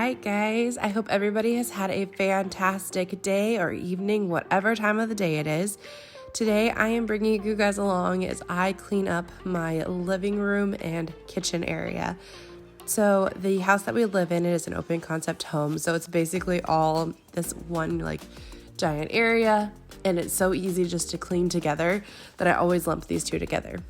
right, guys. I hope everybody has had a fantastic day or evening, whatever time of the day it is. Today, I am bringing you guys along as I clean up my living room and kitchen area. So the house that we live in is an open concept home. So it's basically all this one giant area, and it's so easy just to clean together that I always lump these two together.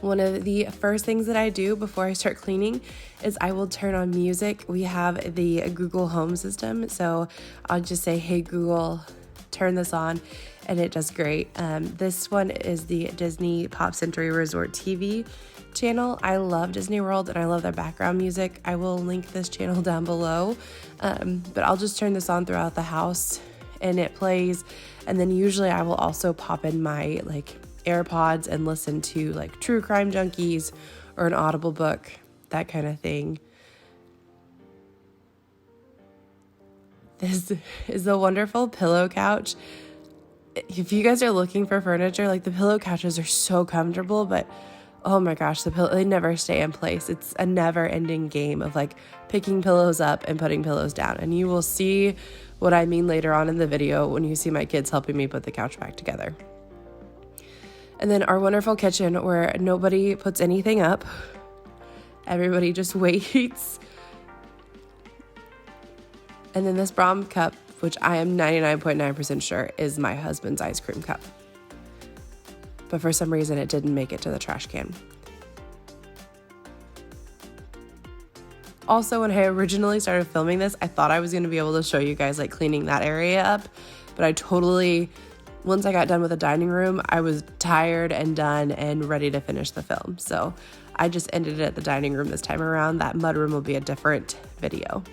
One of the first things that I do before I start cleaning is I will turn on music. We have the Google Home system, so I'll just say, hey Google, turn this on, and it does great. This one is the Disney Pop Century Resort TV channel. I love Disney World and I love their background music. I will link this channel down below, but I'll just turn this on throughout the house and it plays. And then usually I will also pop in my AirPods and listen to True Crime Junkies or an Audible book, that kind of thing. This is the wonderful pillow couch. If you guys are looking for furniture, the pillow couches are so comfortable, but oh my gosh, they never stay in place. It's a never-ending game of picking pillows up and putting pillows down. And you will see what I mean later on in the video when you see my kids helping me put the couch back together. And then our wonderful kitchen where nobody puts anything up. Everybody just waits. And then this Braum cup, which I am 99.9% sure is my husband's ice cream cup. But for some reason, it didn't make it to the trash can. Also, when I originally started filming this, I thought I was going to be able to show you guys cleaning that area up. But once I got done with the dining room, I was tired and done and ready to finish the film. So I just ended it at the dining room this time around. That mudroom will be a different video.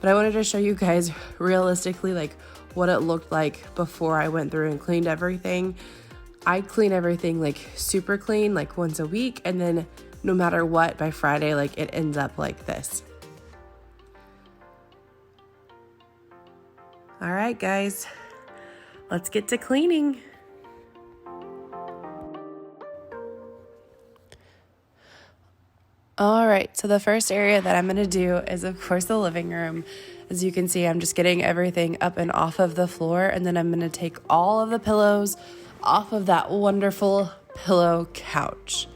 But I wanted to show you guys realistically what it looked like before I went through and cleaned everything. I clean everything super clean once a week, and then no matter what, by Friday it ends up like this. All right, guys. Let's get to cleaning. All right, so the first area that I'm going to do is, of course, the living room. As you can see, I'm just getting everything up and off of the floor, and then I'm going to take all of the pillows off of that wonderful pillow couch.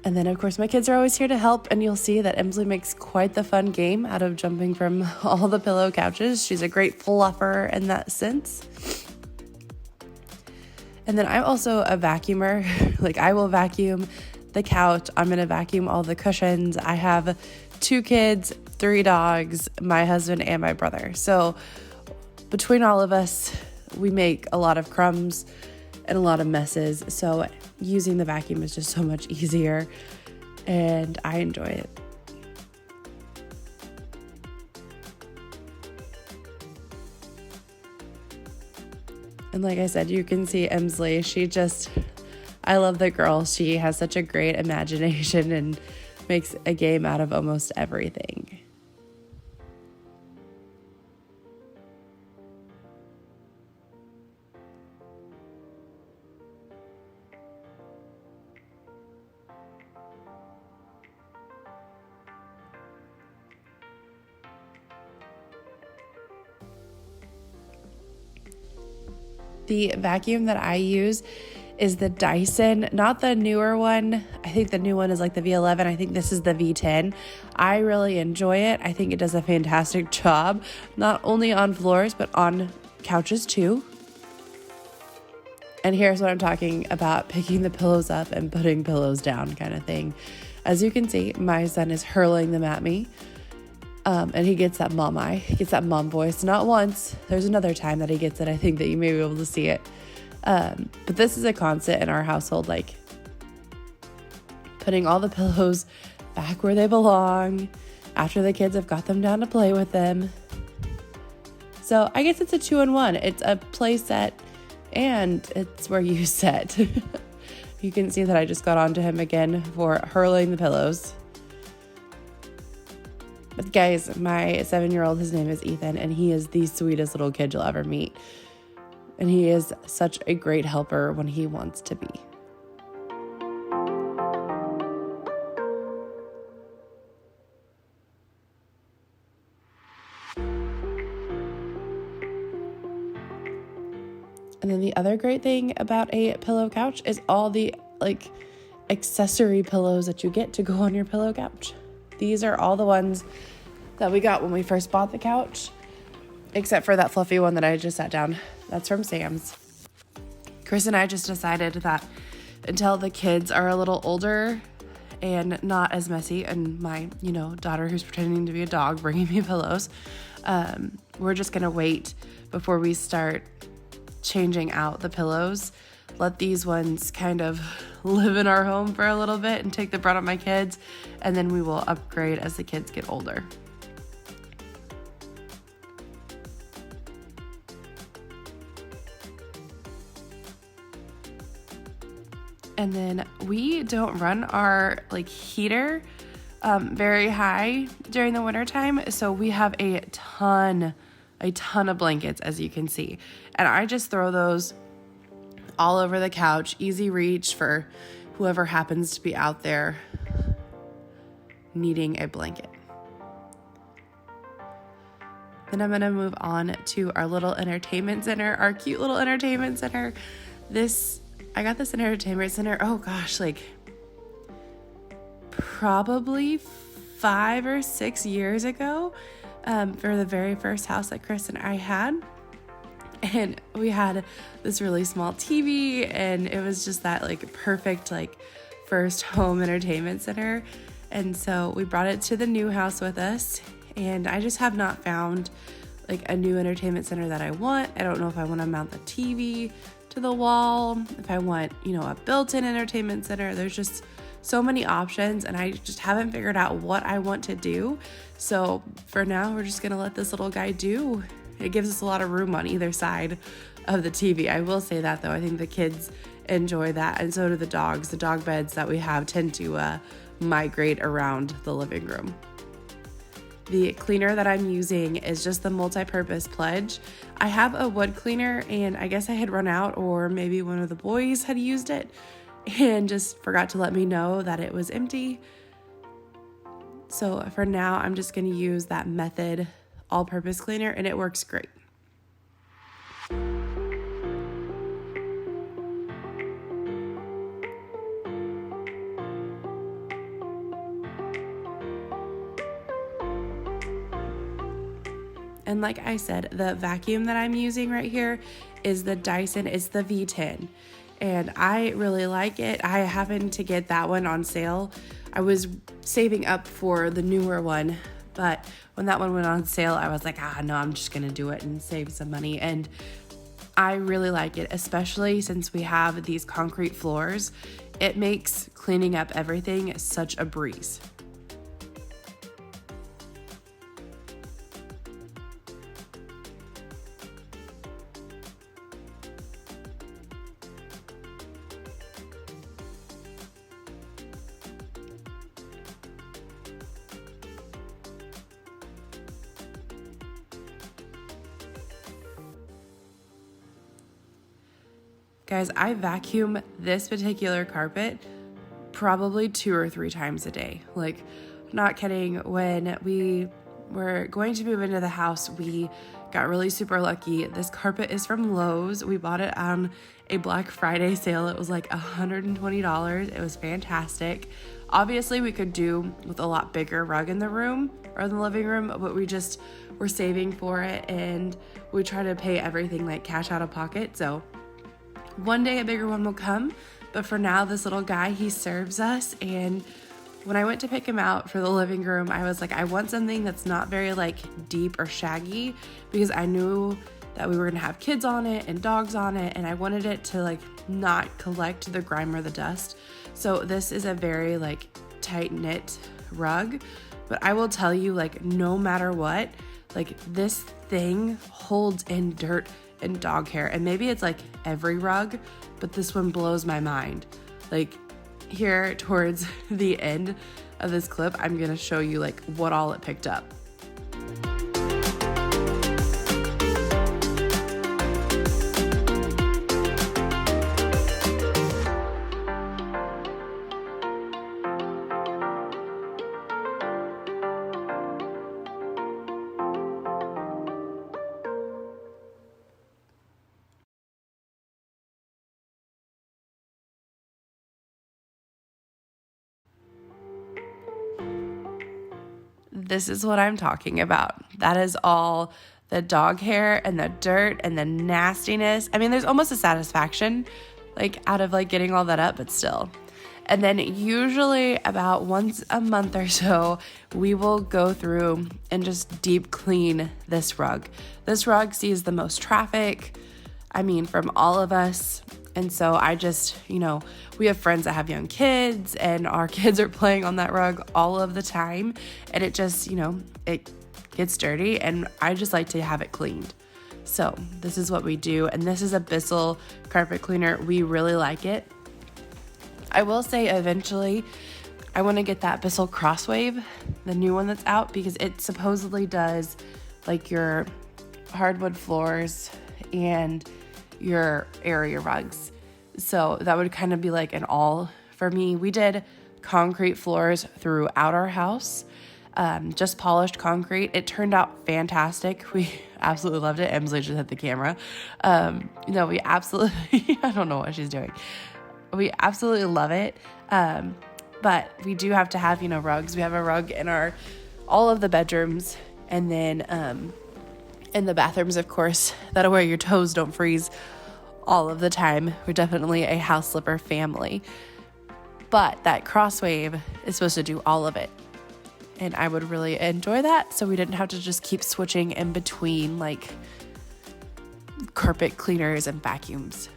And then, of course, my kids are always here to help, and you'll see that Emsley makes quite the fun game out of jumping from all the pillow couches. She's a great fluffer in that sense. And then I'm also a vacuumer. I will vacuum the couch. I'm going to vacuum all the cushions. I have 2 kids, 3 dogs, my husband, and my brother. So between all of us, we make a lot of crumbs and a lot of messes. So using the vacuum is just so much easier, and I enjoy it. And like I said, you can see Emsley. I love the girl. She has such a great imagination and makes a game out of almost everything. The vacuum that I use is the Dyson, not the newer one. I think the new one is the V11. I think this is the V10. I really enjoy it. I think it does a fantastic job, not only on floors, but on couches too. And here's what I'm talking about, picking the pillows up and putting pillows down kind of thing. As you can see, my son is hurling them at me. And he gets that mom eye. He gets that mom voice. Not once. There's another time that he gets it. I think that you may be able to see it. But this is a constant in our household, putting all the pillows back where they belong after the kids have got them down to play with them. So I guess it's a 2-in-1. It's a play set and it's where you set. You can see that I just got onto him again for hurling the pillows. But guys, my 7-year-old, his name is Ethan, and he is the sweetest little kid you'll ever meet. And he is such a great helper when he wants to be. then the other great thing about a pillow couch is all the like accessory pillows that you get to go on your pillow couch. These are all the ones that we got when we first bought the couch, except for that fluffy one that I just sat down. That's from Sam's. Chris and I just decided that until the kids are a little older and not as messy, and my, daughter who's pretending to be a dog bringing me pillows, we're just going to wait before we start changing out the pillows. Let these ones kind of live in our home for a little bit and take the brunt of my kids, and then we will upgrade as the kids get older. And then we don't run our heater very high during the wintertime, so we have a ton of blankets, as you can see. And I just throw those all over the couch, easy reach for whoever happens to be out there needing a blanket. Then I'm going to move on to our little entertainment center, our cute little entertainment center. I got this entertainment center, probably 5 or 6 years ago, for the very first house that Chris and I had. And we had this really small TV, and it was just that perfect first home entertainment center. And so we brought it to the new house with us, and I just have not found a new entertainment center that I want. I don't know if I want to mount the TV to the wall, if I want, a built-in entertainment center. There's just so many options, and I just haven't figured out what I want to do. So for now, we're just gonna let this little guy do. It gives us a lot of room on either side of the TV. I will say that though, I think the kids enjoy that, and so do the dogs. The dog beds that we have tend to migrate around the living room. The cleaner that I'm using is just the multi-purpose Pledge. I have a wood cleaner, and I guess I had run out, or maybe one of the boys had used it and just forgot to let me know that it was empty. So for now, I'm just going to use that Method all-purpose cleaner, and it works great. And like I said, the vacuum that I'm using right here is the Dyson. It's the V10. And I really like it. I happened to get that one on sale. I was saving up for the newer one, but when that one went on sale, I was like, no, I'm just going to do it and save some money. And I really like it, especially since we have these concrete floors. It makes cleaning up everything such a breeze. Guys, I vacuum this particular carpet probably 2 or 3 times a day. Not kidding. When we were going to move into the house, we got really super lucky. This carpet is from Lowe's. We bought it on a Black Friday sale. It was $120. It was fantastic. Obviously, we could do with a lot bigger rug in the room or in the living room, but we just were saving for it, and we try to pay everything cash out of pocket. So one day a bigger one will come, but for now, this little guy, he serves us. And when I went to pick him out for the living room, I was like, I want something that's not very deep or shaggy, because I knew that we were gonna have kids on it and dogs on it, and I wanted it to not collect the grime or the dust. So this is a very tight knit rug, but I will tell you, no matter what, this thing holds in dirt and dog hair. And maybe it's every rug, but this one blows my mind. Here towards the end of this clip, I'm gonna show you what all it picked up. this is what I'm talking about. That is all the dog hair and the dirt and the nastiness. I mean, there's almost a satisfaction like out of like getting all that up, but still. And then usually about once a month or so, we will go through and just deep clean this rug. This rug sees the most traffic, I mean, from all of us. And so I just, we have friends that have young kids and our kids are playing on that rug all of the time. And it just, it gets dirty and I just like to have it cleaned. So this is what we do. And this is a Bissell carpet cleaner. We really like it. I will say eventually I want to get that Bissell Crosswave, the new one that's out, because it supposedly does like your hardwood floors and your area rugs. So that would kind of be like an all for me. We did concrete floors throughout our house, just polished concrete. It turned out fantastic. We absolutely loved it. Emily just hit the camera. We absolutely, I don't know what she's doing. We absolutely love it. But we do have to have, rugs. We have a rug in all of the bedrooms and then, in the bathrooms, of course, that way your toes don't freeze all of the time. We're definitely a house slipper family. But that Crosswave is supposed to do all of it. And I would really enjoy that. So we didn't have to just keep switching in between like carpet cleaners and vacuums.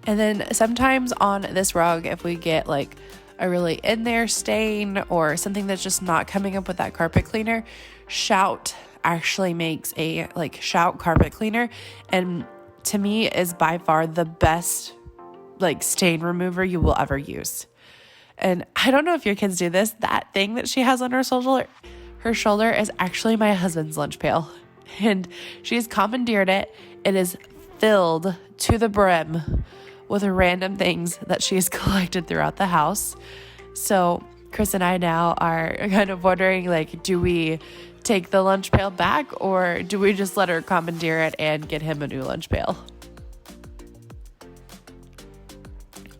And then sometimes on this rug, if we get like a really in there stain or something that's just not coming up with that carpet cleaner, Shout actually makes a Shout carpet cleaner. And to me is by far the best like stain remover you will ever use. And I don't know if your kids do this. That thing that she has on her shoulder is actually my husband's lunch pail. And she's commandeered it. It is filled to the brim with random things that she's collected throughout the house. So Chris and I now are kind of wondering, like, do we take the lunch pail back or do we just let her commandeer it and get him a new lunch pail?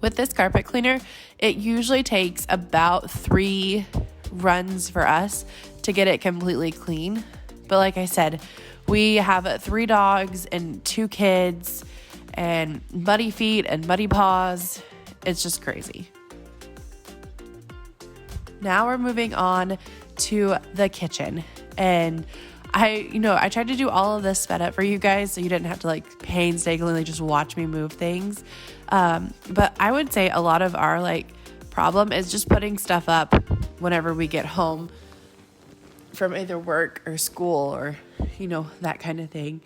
With this carpet cleaner, it usually takes about 3 runs for us to get it completely clean. But like I said, we have 3 dogs and 2 kids and muddy feet and muddy paws. It's just crazy. Now we're moving on to the kitchen. And I tried to do all of this sped up for you guys so you didn't have to like painstakingly just watch me move things. But I would say a lot of our like problem is just putting stuff up whenever we get home from either work or school or, that kind of thing.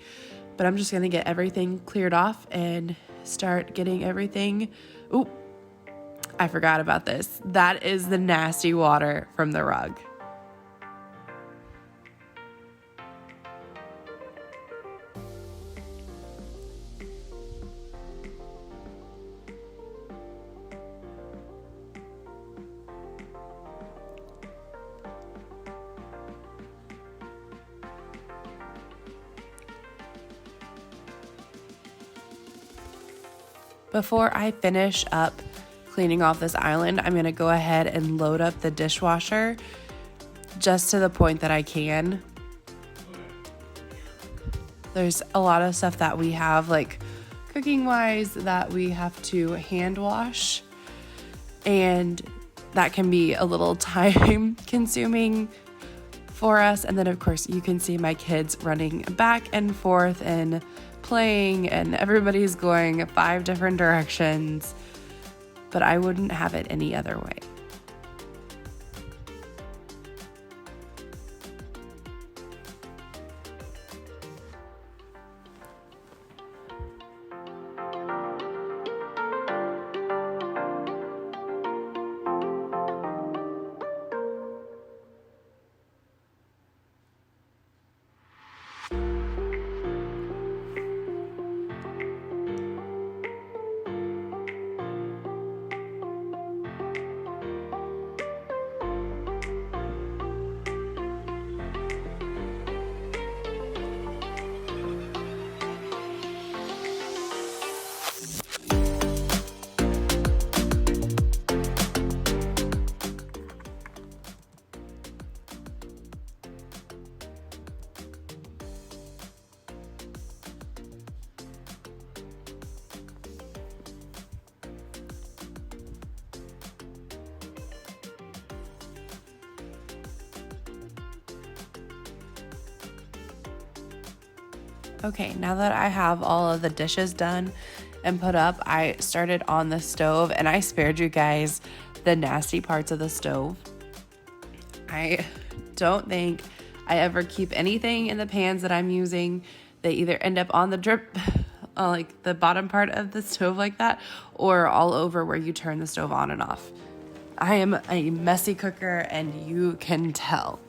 But I'm just going to get everything cleared off and start getting everything. Ooh, I forgot about this. That is the nasty water from the rug. Before I finish up cleaning off this island, I'm going to go ahead and load up the dishwasher just to the point that I can. There's a lot of stuff that we have, like cooking wise, that we have to hand wash, and that can be a little time consuming for us. And then of course you can see my kids running back and forth and playing, and everybody's going 5 different directions, but I wouldn't have it any other way. Okay, now that I have all of the dishes done and put up, I started on the stove, and I spared you guys the nasty parts of the stove. I don't think I ever keep anything in the pans that I'm using. They either end up on the drip, like the bottom part of the stove like that, or all over where you turn the stove on and off. I am a messy cooker, and you can tell.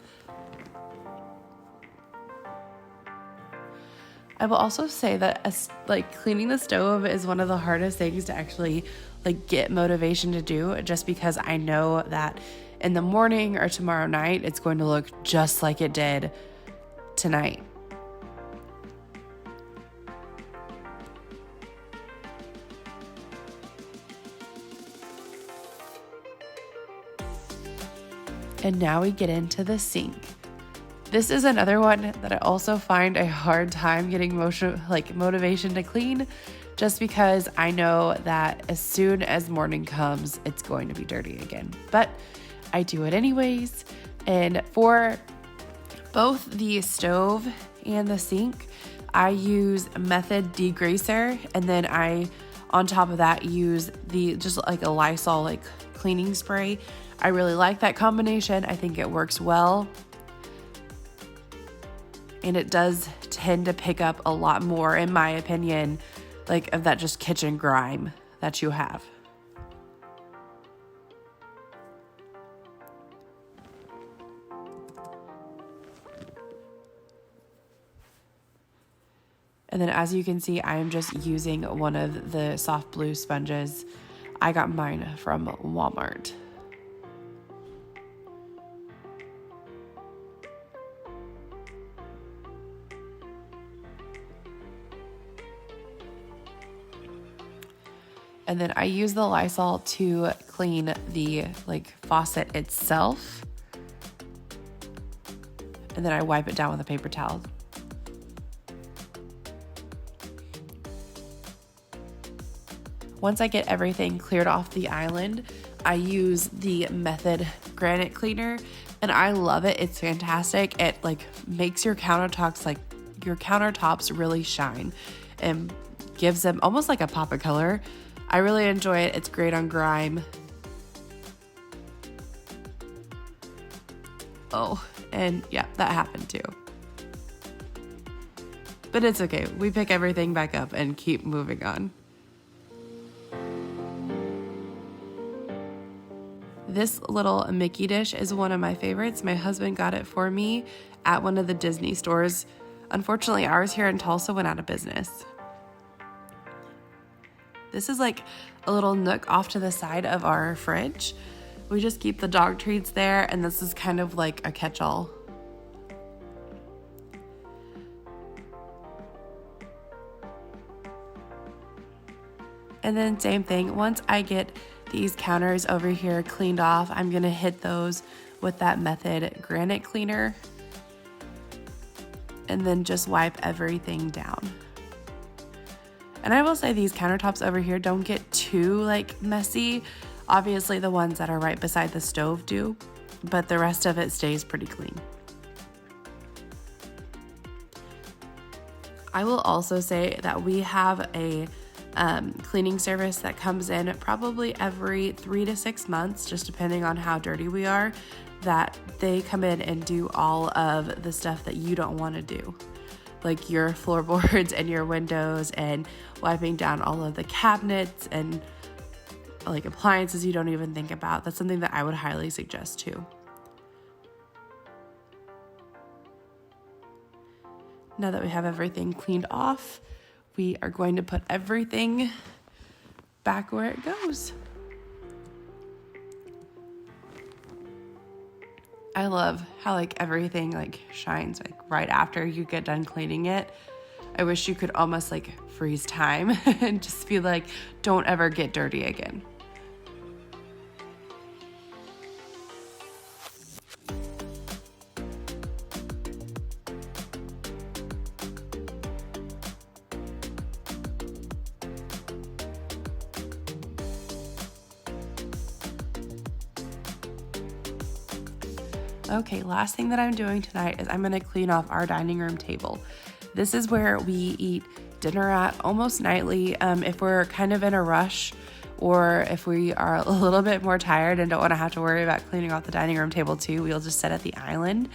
I will also say that cleaning the stove is one of the hardest things to actually get motivation to do, just because I know that in the morning or tomorrow night it's going to look just like it did tonight. And now we get into the sink. This is another one that I also find a hard time getting motivation to clean, just because I know that as soon as morning comes, it's going to be dirty again. But I do it anyways. And for both the stove and the sink, I use Method Degreaser, and then I, on top of that, use just like a Lysol cleaning spray. I really like that combination. I think it works well. And it does tend to pick up a lot more, in my opinion, of that just kitchen grime that you have. And then as you can see, I am just using one of the soft blue sponges. I got mine from Walmart. And then I use the Lysol to clean the faucet itself. And then I wipe it down with a paper towel. Once I get everything cleared off the island, I use the Method Granite cleaner, and I love it. It's fantastic. It makes your countertops really shine and gives them almost like a pop of color. I really enjoy it. It's great on grime. Oh, and yeah, that happened too. But it's okay. We pick everything back up and keep moving on. This little Mickey dish is one of my favorites. My husband got it for me at one of the Disney stores. Unfortunately, ours here in Tulsa went out of business. This is a little nook off to the side of our fridge. We just keep the dog treats there, and this is kind of like a catch-all. And then same thing, once I get these counters over here cleaned off, I'm gonna hit those with that Method Granite cleaner, and then just wipe everything down. And I will say these countertops over here don't get too messy. Obviously the ones that are right beside the stove do, but the rest of it stays pretty clean. I will also say that we have a cleaning service that comes in probably every 3 to 6 months, just depending on how dirty we are, that they come in and do all of the stuff that you don't want to do. Your floorboards and your windows, and wiping down all of the cabinets and appliances you don't even think about. That's something that I would highly suggest too. Now that we have everything cleaned off, we are going to put everything back where it goes. I love how everything shines right after you get done cleaning it. I wish you could almost freeze time and just be don't ever get dirty again. Okay, last thing that I'm doing tonight is I'm going to clean off our dining room table. this is where we eat dinner at almost nightly. If we're kind of in a rush, or if we are a little bit more tired and don't want to have to worry about cleaning off the dining room table too, we'll just sit at the island.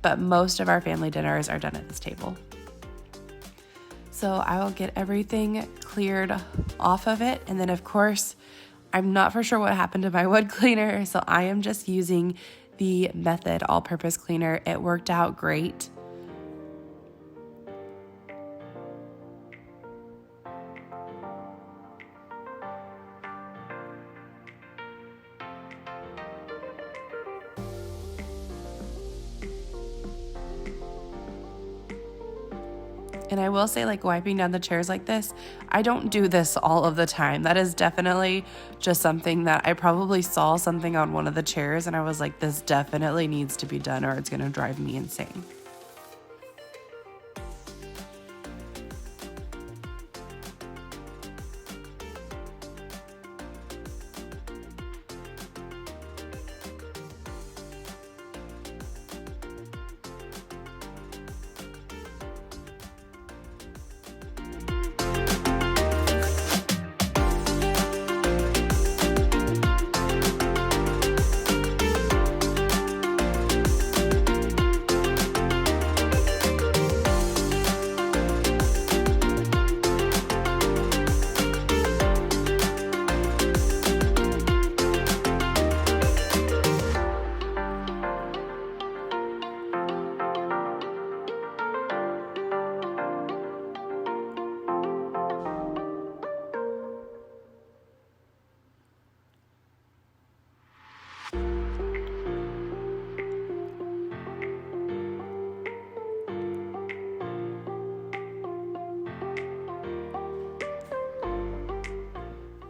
But most of our family dinners are done at this table. So I will get everything cleared off of it. And then of course, I'm not for sure what happened to my wood cleaner, so I am just using the Method all-purpose cleaner. It worked out great. And I will say, like, wiping down the chairs like this, I don't do this all of the time. That is definitely just something that I probably saw something on one of the chairs and I was like, this definitely needs to be done or it's going to drive me insane.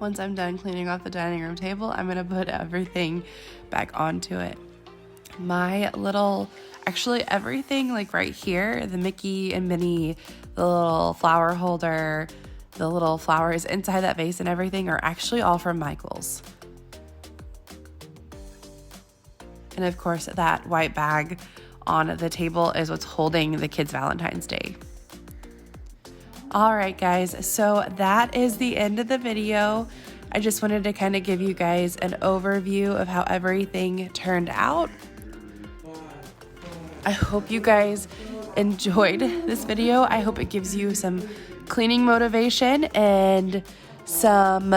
Once I'm done cleaning off the dining room table, I'm gonna put everything back onto it. Actually everything like right here, the Mickey and Minnie, the little flower holder, the little flowers inside that vase and everything are actually all from Michael's. And of course that white bag on the table is what's holding the kids' Valentine's Day. All right, guys, so that is the end of the video. I just wanted to kind of give you guys an overview of how everything turned out. I hope you guys enjoyed this video. I hope it gives you some cleaning motivation and some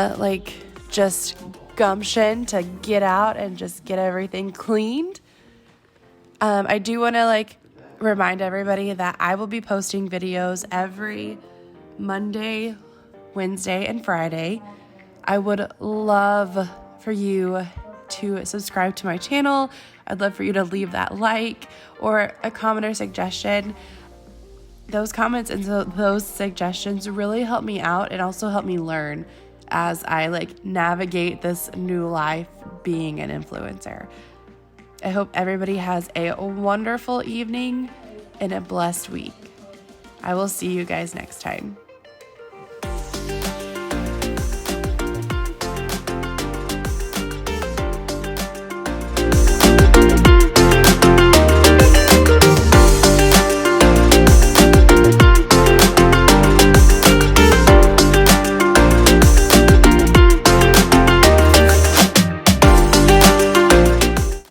just gumption to get out and just get everything cleaned. I do want to remind everybody that I will be posting videos every Monday, Wednesday, and Friday. I would love for you to subscribe to my channel. I'd love for you to leave that like or a comment or suggestion. Those comments and those suggestions really help me out and also help me learn as I navigate this new life being an influencer. I hope everybody has a wonderful evening and a blessed week. I will see you guys next time.